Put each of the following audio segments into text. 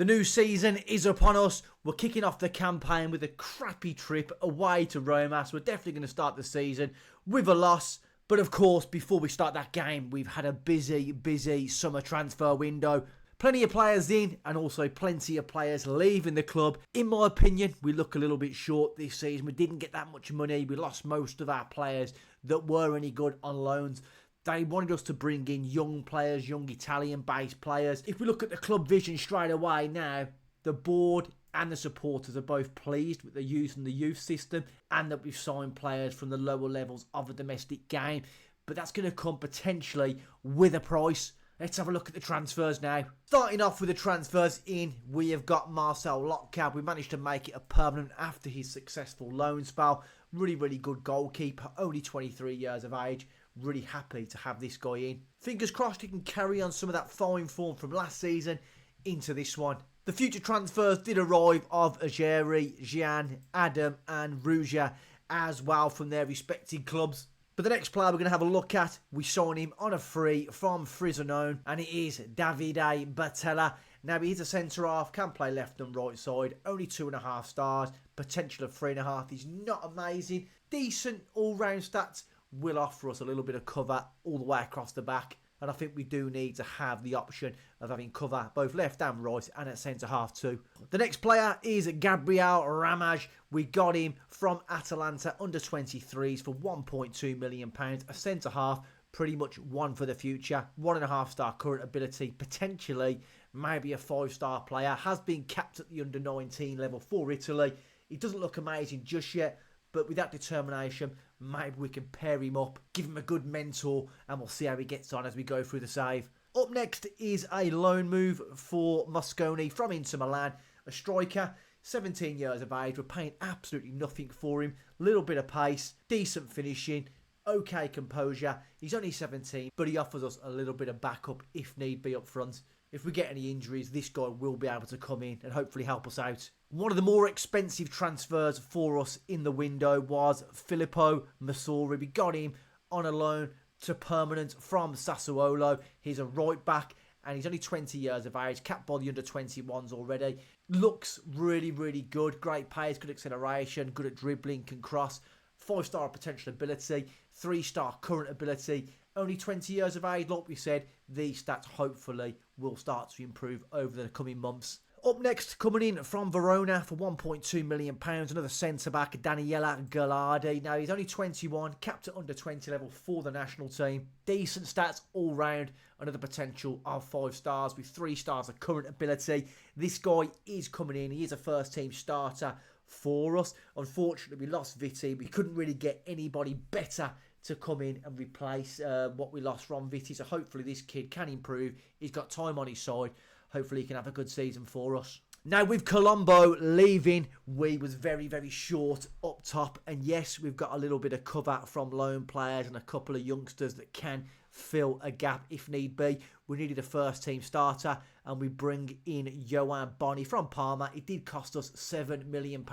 The new season is upon us. We're kicking off the campaign with a crappy trip away to Roma. So we're definitely going to start the season with a loss. But of course, before we start that game, we've had a busy summer transfer window. Plenty of players in and also plenty of players leaving the club. In my opinion, we look a little bit short this season. We didn't get that much money. We lost most of our players that were any good on loans. They wanted us to bring in young players, young Italian-based players. If we look at the club vision straight away now, the board and the supporters are both pleased with the youth and the youth system and that we've signed players from the lower levels of the domestic game. But that's going to come potentially with a price. Let's have a look at the transfers now. Starting off with the transfers in, we have got Marcel Lotka. We managed to make it a permanent after his successful loan spell. Really good goalkeeper, only 23 years of age. Really happy to have this guy in. Fingers crossed he can carry on some of that fine form from last season into this one. The future transfers did arrive of Ajeri, Gian, Adam and Ruja as well from their respective clubs. But the next player we're going to have a look at, we signed him on a free from Frosinone, and it is Davide Battella. Now he is a centre-half, can play left and right side, only 2.5 stars, potential of 3.5. He's not amazing, decent all-round stats, will offer us a little bit of cover all the way across the back. And I think we do need to have the option of having cover both left and right and at centre-half too. The next player is Gabriel Ramage. We got him from Atalanta under 23s for £1.2 million. A centre-half, pretty much one for the future. 1.5-star current ability, potentially maybe a 5-star player. Has been capped at the under 19 level for Italy. He doesn't look amazing just yet, but with that determination, maybe we can pair him up, give him a good mentor, and we'll see how he gets on as we go through the save. Up next is a loan move for Mosconi from Inter Milan. A striker, 17 years of age. We're paying absolutely nothing for him. Little bit of pace, decent finishing, okay composure. He's only 17, but he offers us a little bit of backup if need be up front. If we get any injuries, this guy will be able to come in and hopefully help us out. One of the more expensive transfers for us in the window was Filippo Masori. We got him on a loan to permanent from Sassuolo. He's a right back and he's only 20 years of age, capped by the under 21s already. Looks really good. Great pace, good acceleration, good at dribbling, can cross. 5-star potential ability, 3-star current ability. Only 20 years of age, like we said, these stats hopefully will start to improve over the coming months. Up next, coming in from Verona for £1.2 million, another centre-back, Daniela Gallardi. Now, he's only 21, capped at under 20 level for the national team. Decent stats all round, another potential of 5 stars with 3 stars of current ability. This guy is coming in, he is a first-team starter for us. Unfortunately, we lost Vitti. We couldn't really get anybody better to come in and replace what we lost from Vitti. So hopefully this kid can improve. He's got time on his side. Hopefully he can have a good season for us. Now with Colombo leaving, we was very short up top. And yes, we've got a little bit of cover from loan players and a couple of youngsters that can fill a gap if need be. We needed a first team starter and we bring in Johan Boni from Parma. It did cost us £7 million,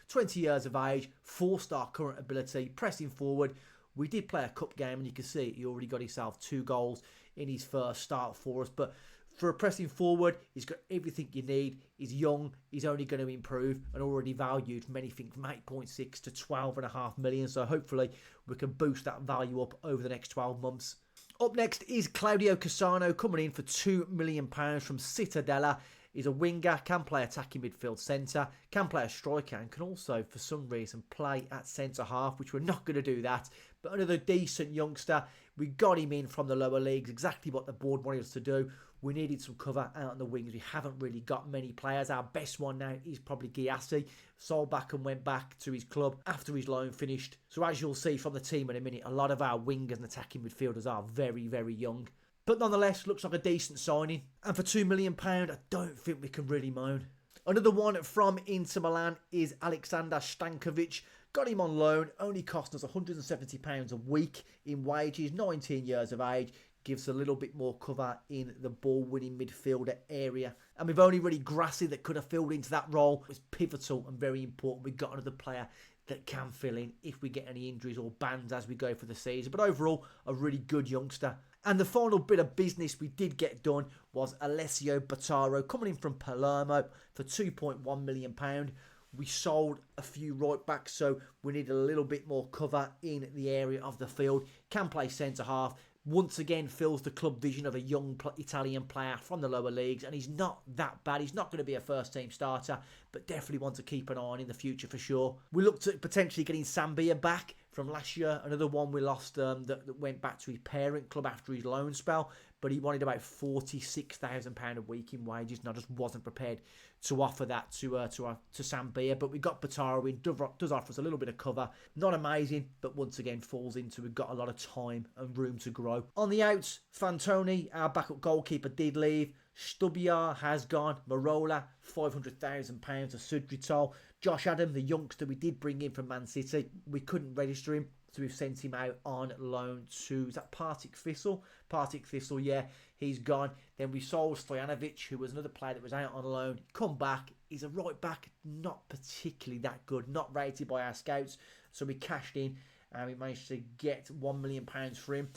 20 years of age, 4-star current ability, pressing forward. We did play a cup game and you can see he already got himself 2 goals in his first start for us. But for a pressing forward, he's got everything you need. He's young, he's only going to improve and already valued from anything from 8.6 to 12.5 million. So hopefully we can boost that value up over the next 12 months. Up next is Claudio Cassano coming in for £2 million from Cittadella. He's a winger, can play attacking midfield centre, can play a striker and can also, for some reason, play at centre-half, which we're not going to do that. But another decent youngster. We got him in from the lower leagues, exactly what the board wanted us to do. We needed some cover out on the wings. We haven't really got many players. Our best one now is probably Giassi. Sold back and went back to his club after his loan finished. So as you'll see from the team in a minute, a lot of our wingers and attacking midfielders are very young. But nonetheless, looks like a decent signing. And for £2 million, I don't think we can really moan. Another one from Inter Milan is Alexander Stankovic. Got him on loan, only cost us £170 a week in wages, 19 years of age. Gives a little bit more cover in the ball-winning midfielder area. And we've only really Grassi that could have filled into that role. It's pivotal and very important. We've got another player that can fill in if we get any injuries or bans as we go for the season. But overall, a really good youngster. And the final bit of business we did get done was Alessio Bottaro coming in from Palermo for £2.1 million. We sold a few right backs, so we need a little bit more cover in the area of the field. Can play centre half. Once again, fills the club vision of a young Italian player from the lower leagues, and he's not that bad. He's not going to be a first-team starter, but definitely want to keep an eye on in the future for sure. We looked at potentially getting Sambia back from last year, another one we lost that went back to his parent club after his loan spell, but he wanted about £46,000 a week in wages, and I just wasn't prepared to offer that to Sambia. But we got Bottaro in, does offer us a little bit of cover. Not amazing, but once again falls into we've got a lot of time and room to grow. On the outs, Fantoni, our backup goalkeeper, did leave. Stubbiar has gone. Marola, £500,000 to Sudrital. Josh Adam, the youngster we did bring in from Man City, we couldn't register him, so we've sent him out on loan to, is that Partick Thistle? Partick Thistle, yeah, he's gone. Then we sold Stojanovic, who was another player that was out on loan. Come back, he's a right back, not particularly that good, not rated by our scouts, so we cashed in and we managed to get £1 million for him.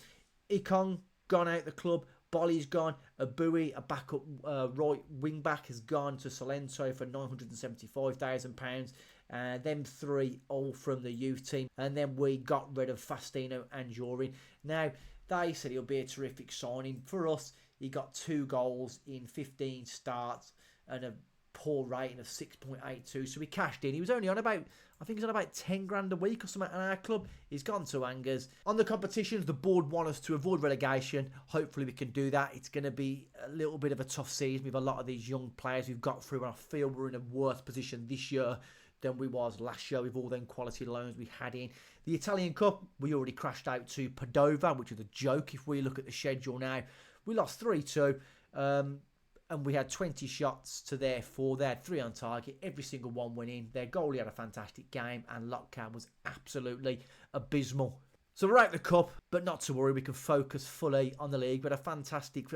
Ikong, gone out the club. Bolly's gone. Abui, a backup right wing back, has gone to Salento for £975,000. Them three all from the youth team. And then we got rid of Fastino and Jorin. Now, they said he'll be a terrific signing. For us, he got 2 goals in 15 starts and a poor rating of 6.82. So we cashed in. He was only on about, I think he's on about 10 grand a week or something at our club. He's gone to Angers. On the competitions, the board want us to avoid relegation. Hopefully we can do that. It's going to be a little bit of a tough season with a lot of these young players we've got through. And I feel we're in a worse position this year than we was last year with all them quality loans we had in. The Italian Cup, we already crashed out to Padova, which is a joke if we look at the schedule now. We lost 3-2. And we had 20 shots to their 4. They had 3 on target. Every single one went in. Their goalie had a fantastic game, and Lotka was absolutely abysmal. So we're out the cup, but not to worry. We can focus fully on the league. But a fantastic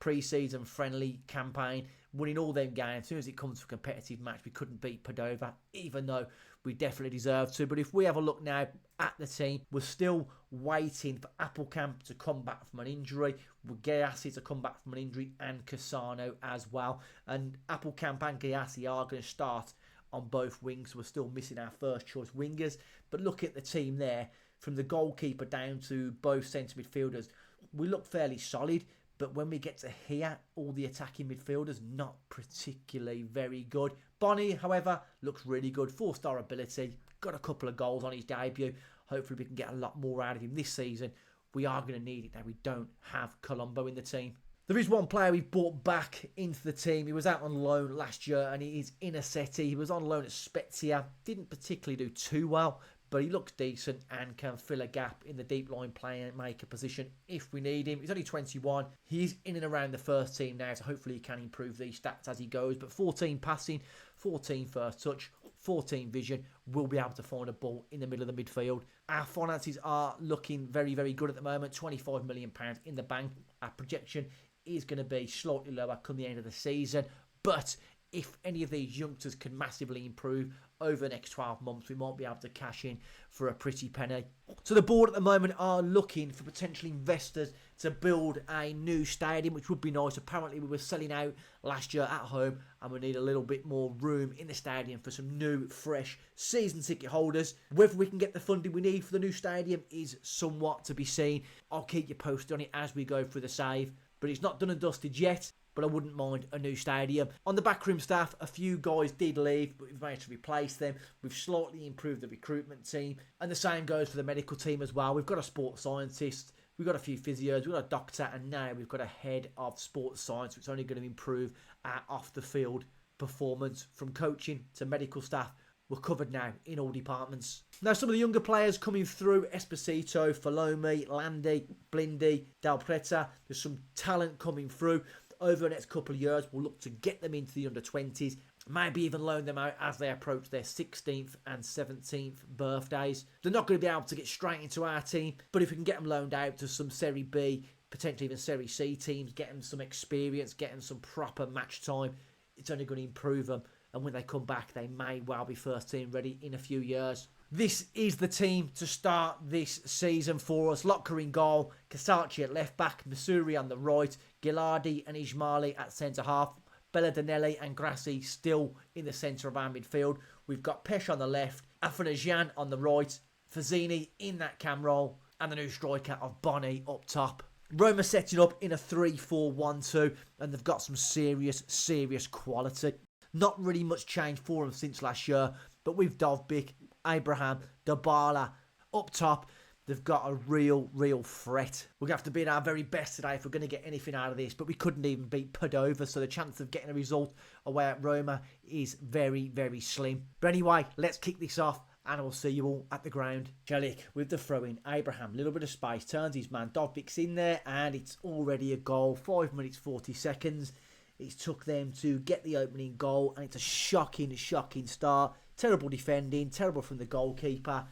pre-season friendly campaign, winning all them games. As soon as it comes to a competitive match, we couldn't beat Padova, even though we definitely deserved to. But if we have a look now at the team, we're still waiting for Appelkamp to come back from an injury, Gayassi to come back from an injury, and Cassano as well. And Appelkamp and Gayassi are going to start on both wings. We're still missing our first choice wingers. But look at the team there, from the goalkeeper down to both centre midfielders. We look fairly solid. But when we get to here, all the attacking midfielders, not particularly very good. Bonnie, however, looks really good. 4-star ability. Got a couple of goals on his debut. Hopefully we can get a lot more out of him this season. We are going to need it now. We don't have Colombo in the team. There is one player we've brought back into the team. He was out on loan last year, and he is Inacetti. He was on loan at Spezia. Didn't particularly do too well, but he looks decent and can fill a gap in the deep line playmaker position if we need him. He's only 21. He's in and around the first team now, so hopefully he can improve these stats as he goes. But 14 passing, 14 first touch, 14 vision. We'll be able to find a ball in the middle of the midfield. Our finances are looking very, very good at the moment. £25 million in the bank. Our projection is going to be slightly lower come the end of the season. But if any of these youngsters can massively improve over the next 12 months, we might be able to cash in for a pretty penny. So the board at the moment are looking for potential investors to build a new stadium, which would be nice. Apparently we were selling out last year at home, and we need a little bit more room in the stadium for some new, fresh season ticket holders. Whether we can get the funding we need for the new stadium is somewhat to be seen. I'll keep you posted on it as we go through the save, but it's not done and dusted yet. But I wouldn't mind a new stadium. On the backroom staff, a few guys did leave, but we've managed to replace them. We've slightly improved the recruitment team. And the same goes for the medical team as well. We've got a sports scientist, we've got a few physios, we've got a doctor, and now we've got a head of sports science, which is only going to improve our off-the-field performance. From coaching to medical staff, we're covered now in all departments. Now, some of the younger players coming through: Esposito, Falomi, Landi, Blindy, Del Preta. There's some talent coming through. Over the next couple of years, we'll look to get them into the under-20s, maybe even loan them out as they approach their 16th and 17th birthdays. They're not going to be able to get straight into our team, but if we can get them loaned out to some Serie B, potentially even Serie C teams, get them some experience, get them some proper match time, it's only going to improve them. And when they come back, they may well be first team ready in a few years. This is the team to start this season for us. Locker in goal, Casaci at left back, Missouri on the right, Gilardi and Ismaili at centre half, Belladinelli and Grassi still in the centre of our midfield. We've got Pesh on the left, Afanajan on the right, Fazzini in that cam role, and the new striker of Bonnie up top. Roma setting up in a 3-4-1-2, and they've got some serious quality. Not really much change for them since last year, but with Dovbyk, Abraham, Dybala up top, they've got a real threat. We're going to have to be at our very best today if we're going to get anything out of this, but we couldn't even beat Padova, so the chance of getting a result away at Roma is very slim. But anyway, let's kick this off, and we'll see you all at the ground. Jelik with the throw-in. Abraham, little bit of space, turns his man. Dovbyk's in there, and it's already a goal. 5 minutes, 40 seconds. It's took them to get the opening goal, and it's a shocking start. Terrible defending, terrible from the goalkeeper.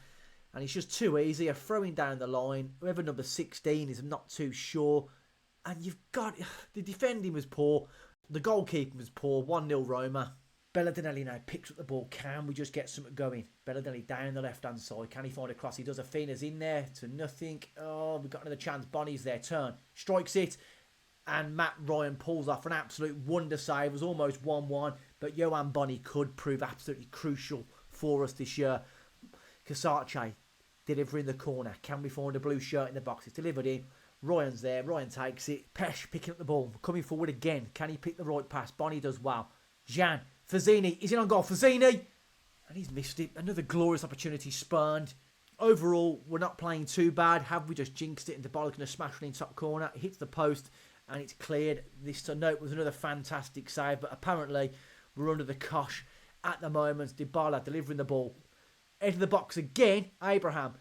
And it's just too easy. A throwing down the line. Whoever number 16 is, I'm not too sure. And you've got... The defending was poor. The goalkeeping was poor. 1-0 Roma. Belladinelli now picks up the ball. Can we just get something going? Belladinelli down the left-hand side. Can he find a cross? He does. Afina's in there to nothing. Oh, we've got another chance. Bonnie's there. Turn. Strikes it. And Matt Ryan pulls off an absolute wonder save. It was almost 1-1. But Johan Bonnie could prove absolutely crucial for us this year. Casace delivering the corner. Can we find a blue shirt in the box? It's delivered in. Ryan's there. Ryan takes it. Pesh picking up the ball. Coming forward again. Can he pick the right pass? Bonnie does well. Jan. Fazzini. Is in on goal. Fazzini. And he's missed it. Another glorious opportunity spurned. Overall, we're not playing too bad. Have we just jinxed it? And Dybala's going to smash it in top corner. It hits the post. And it's cleared. This to note was another fantastic save. But apparently, we're under the cosh at the moment. Dybala delivering the ball. Into the box again. Abraham.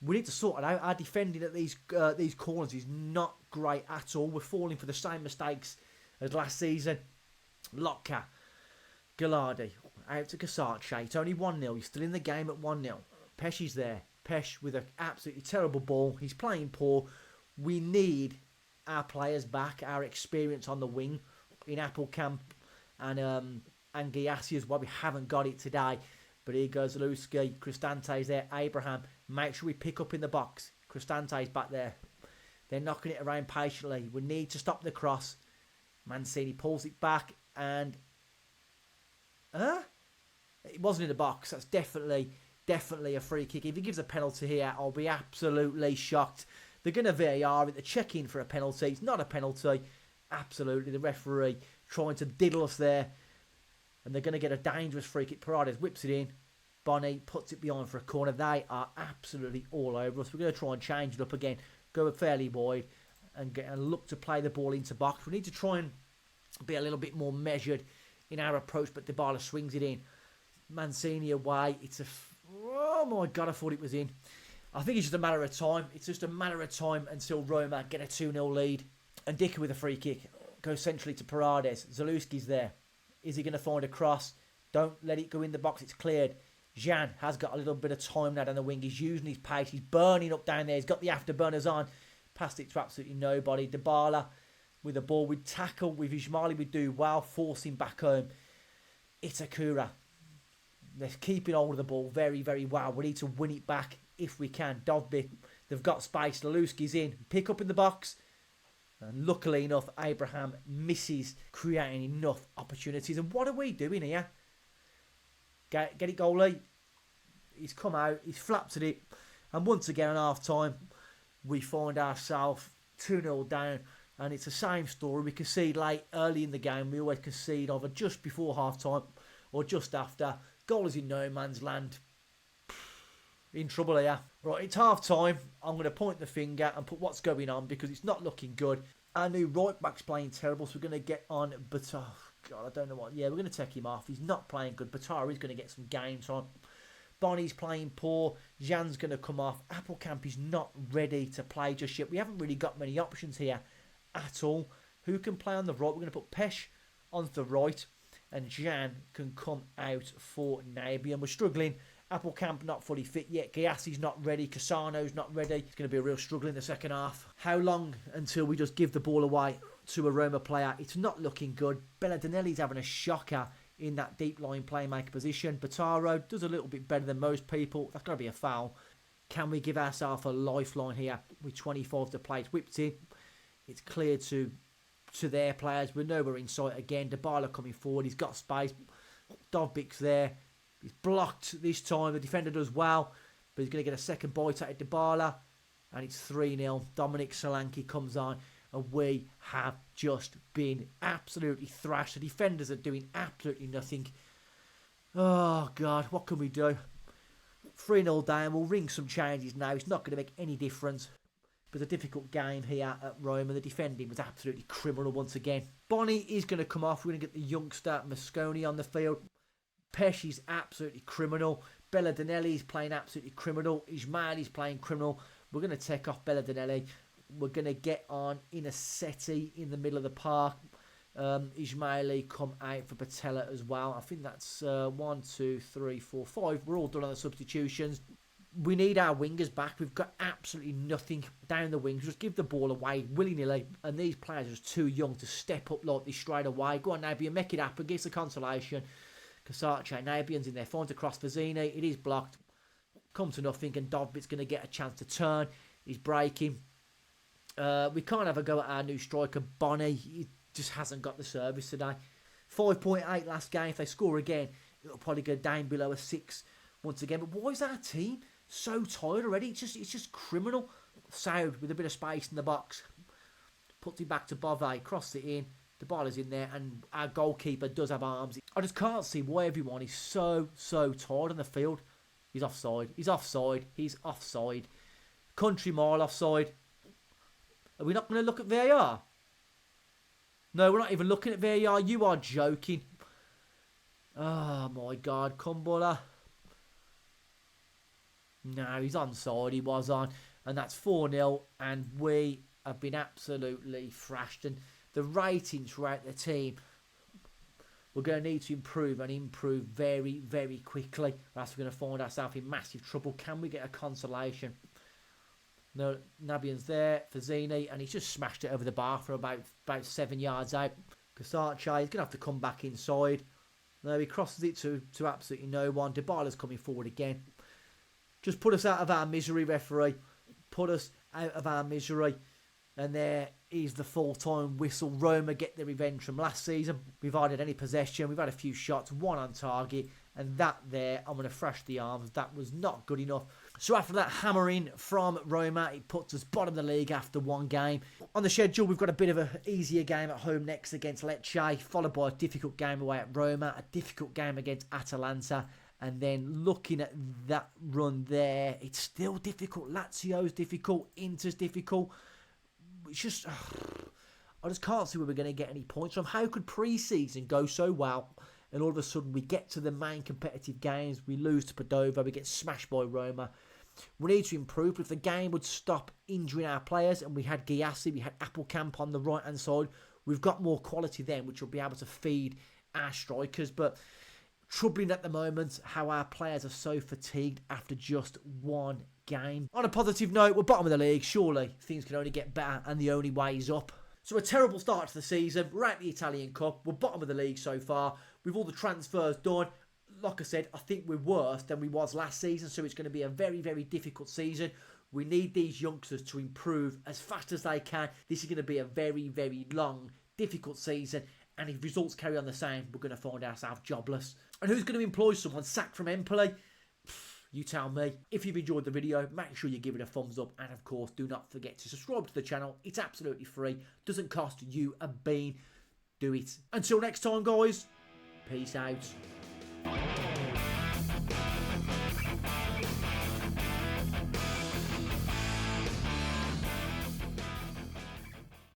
We need to sort it out. Our defending at these corners is not great at all. We're falling for the same mistakes as last season. Lotka. Gilardi. Out to Casace. It's only 1-0. He's still in the game at 1-0. Pesh is there. Pesh with an absolutely terrible ball. He's playing poor. We need our players back. Our experience on the wing in Appelkamp and Giassi as well. We haven't got it today. But here goes Zaluski. Cristante's there. Abraham. Make sure we pick up in the box. Cristante's back there. They're knocking it around patiently. We need to stop the cross. Mancini pulls it back and... It wasn't in the box. That's definitely a free kick. If he gives a penalty here, I'll be absolutely shocked. They're going to VAR it. They're checking for a penalty. It's not a penalty. Absolutely. The referee trying to diddle us there. And they're going to get a dangerous free kick. Paredes whips it in. Bonnie puts it behind for a corner. They are absolutely all over us. We're going to try and change it up again. Go fairly wide and look to play the ball into box. We need to try and be a little bit more measured in our approach. But Dybala swings it in. Mancini away. Oh my God, I thought it was in. I think it's just a matter of time. It's just a matter of time until Roma get a 2-0 lead. And Dicker with a free kick. Goes centrally to Paredes. Zaluski's there. Is he going to find a cross? Don't let it go in the box. It's cleared. Jan has got a little bit of time now down the wing. He's using his pace. He's burning up down there. He's got the afterburners on. Passed it to absolutely nobody. Dybala with the ball. We'd tackle with Ismaili. We'd do well. Force him back home. Itakura. They're keeping hold of the ball very well. We need to win it back if we can. Dovbyk. They've got space. Zaluski's in. Pick up in the box. And luckily enough, Abraham misses creating enough opportunities. And what are we doing here? Get it, goalie. He's come out. He's flapped at it. And once again, at half-time, we find ourselves 2-0 down. And it's the same story. We concede late, early in the game. We always concede either just before half-time or just after. Goal is in no man's land. In trouble here. Right, it's half-time. I'm going to point the finger and put what's going on because it's not looking good. Our new right-back's playing terrible, so we're going to get on Batar. Oh, God, I don't know what. Yeah, we're going to take him off. He's not playing good. Batar is going to get some game time. Bonnie's playing poor. Jan's going to come off. Appelkamp is not ready to play just yet. We haven't really got many options here at all. Who can play on the right? We're going to put Pesh on the right. And Jan can come out for Naby. And we're struggling. Appelkamp not fully fit yet. Giassi's not ready. Cassano's not ready. It's going to be a real struggle in the second half. How long until we just give the ball away to a Roma player? It's not looking good. Belladinelli's having a shocker in that deep line playmaker position. Bataro does a little bit better than most people. That's got to be a foul. Can we give ourselves a lifeline here with 25 to play? It's whipped in. It's clear to their players. We're nowhere in sight again. Dybala coming forward. He's got space. Dovbik's there. He's blocked this time. The defender does well. But he's going to get a second bite at Dybala. And it's 3-0. Dominic Solanke comes on. And we have just been absolutely thrashed. The defenders are doing absolutely nothing. Oh, God. What can we do? 3-0 down. We'll ring some changes now. It's not going to make any difference. It was a difficult game here at Rome, and the defending was absolutely criminal once again. Bonnie is going to come off. We're going to get the youngster Mosconi on the field. Pesh is absolutely criminal. Belladinelli is playing absolutely criminal. Ismail is playing criminal. We're going to take off Belladinelli. We're going to get on Inasetti in the middle of the park. Ismaili come out for Patella as well. I think that's 1, 2, 3, 4, 5. We're all done on the substitutions. We need our wingers back. We've got absolutely nothing down the wings. Just give the ball away willy-nilly. And these players are just too young to step up like this straight away. Go on, Nabian, make it happen. Give us a consolation. Kasache, Nabian's in there. Finds across for Zini. It is blocked. Come to nothing. And Dovbit's going to get a chance to turn. He's breaking. We can't have a go at our new striker, Bonnie. He just hasn't got the service today. 5.8 last game. If they score again, it'll probably go down below a 6 once again. But why is our team so tired already? It's just criminal. Soud with a bit of space in the box. Puts it back to Bove. Crosses it in. The ball is in there. And our goalkeeper does have arms. I just can't see why everyone is so tired on the field. He's offside. He's offside. He's offside. Country mile offside. Are we not going to look at VAR? No, we're not even looking at VAR. You are joking. Oh, my God. Kumbula. No, he's onside. He was on. And that's 4-0. And we have been absolutely thrashed. And the ratings throughout the team, we're going to need to improve and improve very, very quickly. Or else we're going to find ourselves in massive trouble. Can we get a consolation? No, Nabian's there for Zini, and he's just smashed it over the bar for about 7 yards out. Kasache, he's going to have to come back inside. No, he crosses it to absolutely no one. Dybala's coming forward again. Just put us out of our misery, referee. Put us out of our misery. And there is the full-time whistle. Roma get the revenge from last season. We've hardly had any possession. We've had a few shots, one on target. And that there, I'm going to thrash the arms. That was not good enough. So after that hammering from Roma, it puts us bottom of the league after one game. On the schedule, we've got a bit of an easier game at home next against Lecce, followed by a difficult game away at Roma, a difficult game against Atalanta. And then looking at that run there, it's still difficult. Lazio's difficult. Inter's difficult. It's just, I just can't see where we're going to get any points from. How could pre-season go so well, and all of a sudden we get to the main competitive games, we lose to Padova, we get smashed by Roma. We need to improve. If the game would stop injuring our players, and we had Gyasi, we had Appelkamp on the right-hand side, we've got more quality then, which will be able to feed our strikers. But troubling at the moment how our players are so fatigued after just one game. On a positive note, we're bottom of the league. Surely things can only get better, and the only way is up. So a terrible start to the season. We're at the Italian Cup. We're bottom of the league so far. With all the transfers done, like I said, I think we're worse than we was last season. So it's going to be a very, very difficult season. We need these youngsters to improve as fast as they can. This is going to be a very, very long, difficult season. And if results carry on the same, we're going to find ourselves jobless. And who's going to employ someone sacked from Empoli? You tell me. If you've enjoyed the video, make sure you give it a thumbs up. And of course, do not forget to subscribe to the channel. It's absolutely free. Doesn't cost you a bean. Do it. Until next time, guys. Peace out.